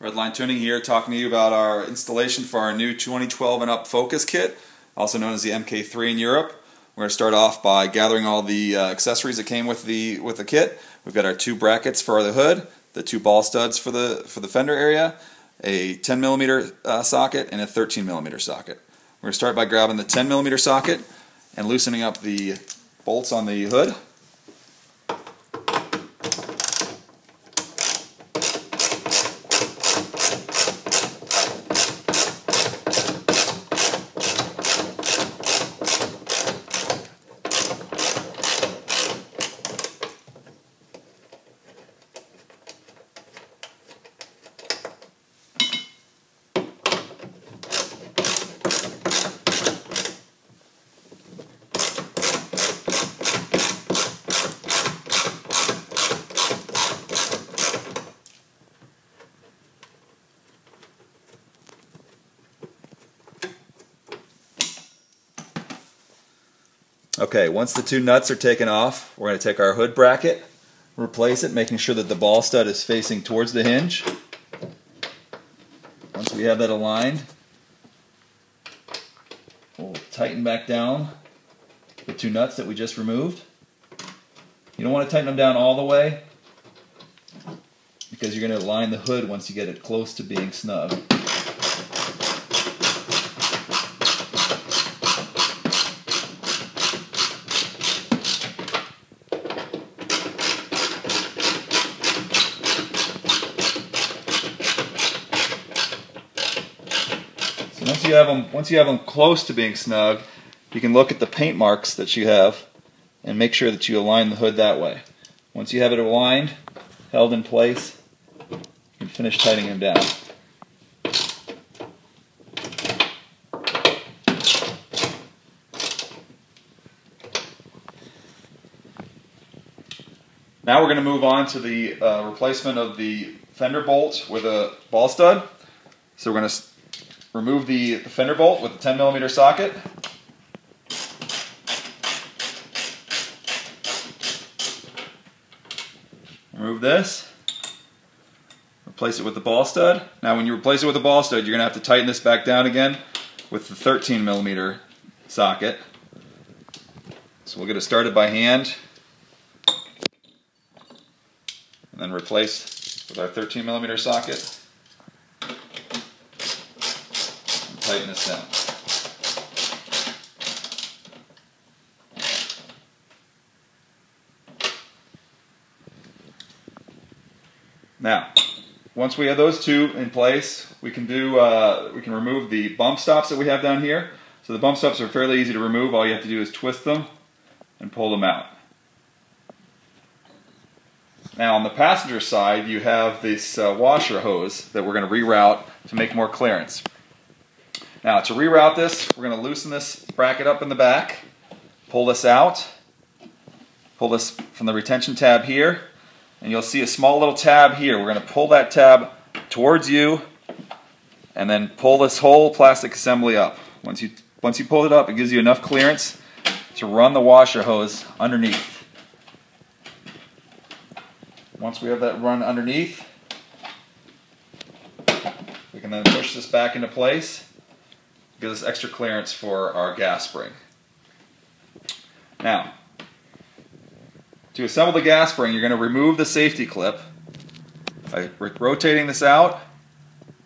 Redline Tuning here, talking to you about our installation for our new 2012 and up Focus kit, also known as the MK3 in Europe. We're going to start off by gathering all the accessories that came with the kit. We've got our two brackets for the hood, the two ball studs for the fender area, a 10mm socket, and a 13mm socket. We're going to start by grabbing the 10mm socket and loosening up the bolts on the hood. Okay, once the two nuts are taken off, we're going to take our hood bracket, replace it, making sure that the ball stud is facing towards the hinge. Once we have that aligned, we'll tighten back down the two nuts that we just removed. You don't want to tighten them down all the way because you're going to align the hood once you get it close to being snug. Once you have them close to being snug, you can look at the paint marks that you have and make sure that you align the hood that way. Once you have it aligned, held in place, you can finish tightening them down. Now we're going to move on to the replacement of the fender bolt with a ball stud. So we're going to remove the fender bolt with the 10mm socket. Remove this. Replace it with the ball stud. Now when you replace it with the ball stud, you're going to have to tighten this back down again with the 13mm socket. So we'll get it started by hand and then replace with our 13mm socket. Tighten this down. Now, once we have those two in place, we can remove the bump stops that we have down here. So the bump stops are fairly easy to remove. All you have to do is twist them and pull them out. Now on the passenger side, you have this washer hose that we're going to reroute to make more clearance. Now to reroute this, we're going to loosen this bracket up in the back, pull this out, pull this from the retention tab here, and you'll see a small little tab here. We're going to pull that tab towards you and then pull this whole plastic assembly up. Once you pull it up, it gives you enough clearance to run the washer hose underneath. Once we have that run underneath, we can then push this back into place. Give us extra clearance for our gas spring. Now, to assemble the gas spring, you're going to remove the safety clip by rotating this out,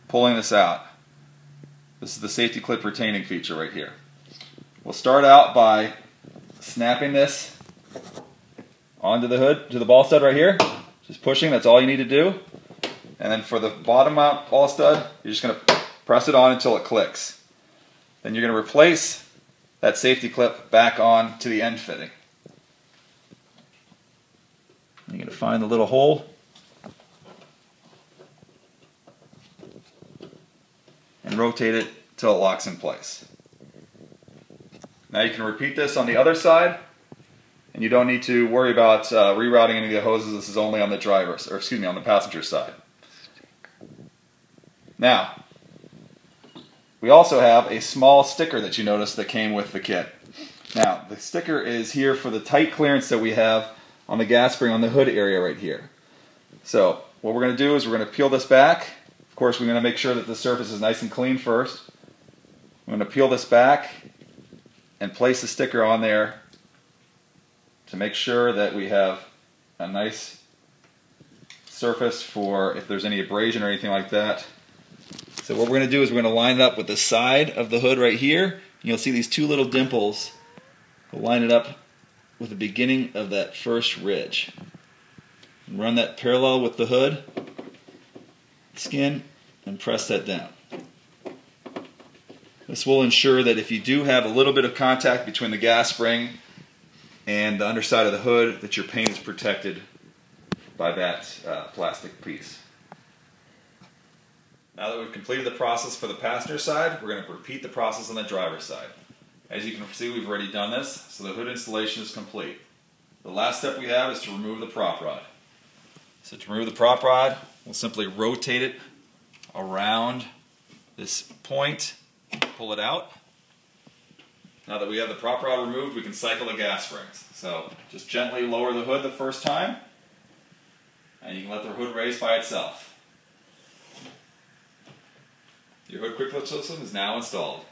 pulling this out. This is the safety clip retaining feature right here. We'll start out by snapping this onto the hood, to the ball stud right here. Just pushing, that's all you need to do. And then for the bottom mount ball stud, you're just going to press it on until it clicks. Then you're going to replace that safety clip back on to the end fitting. You're going to find the little hole and rotate it till it locks in place. Now you can repeat this on the other side, and you don't need to worry about rerouting any of the hoses. This is only on the on the passenger side. Now, we also have a small sticker that you noticed that came with the kit. Now, the sticker is here for the tight clearance that we have on the gas spring on the hood area right here. So, what we're going to do is we're going to peel this back. Of course, we're going to make sure that the surface is nice and clean first. I'm going to peel this back and place the sticker on there to make sure that we have a nice surface for if there's any abrasion or anything like that. So what we're going to do is we're going to line it up with the side of the hood right here. You'll see these two little dimples. We'll line it up with the beginning of that first ridge. Run that parallel with the hood skin and press that down. This will ensure that if you do have a little bit of contact between the gas spring and the underside of the hood, that your paint is protected by that plastic piece. Now that we've completed the process for the passenger side, we're going to repeat the process on the driver's side. As you can see, we've already done this, so the hood installation is complete. The last step we have is to remove the prop rod. So to remove the prop rod, we'll simply rotate it around this point, pull it out. Now that we have the prop rod removed, we can cycle the gas springs. So just gently lower the hood the first time, and you can let the hood raise by itself. Your hood QuickLIFT system is now installed.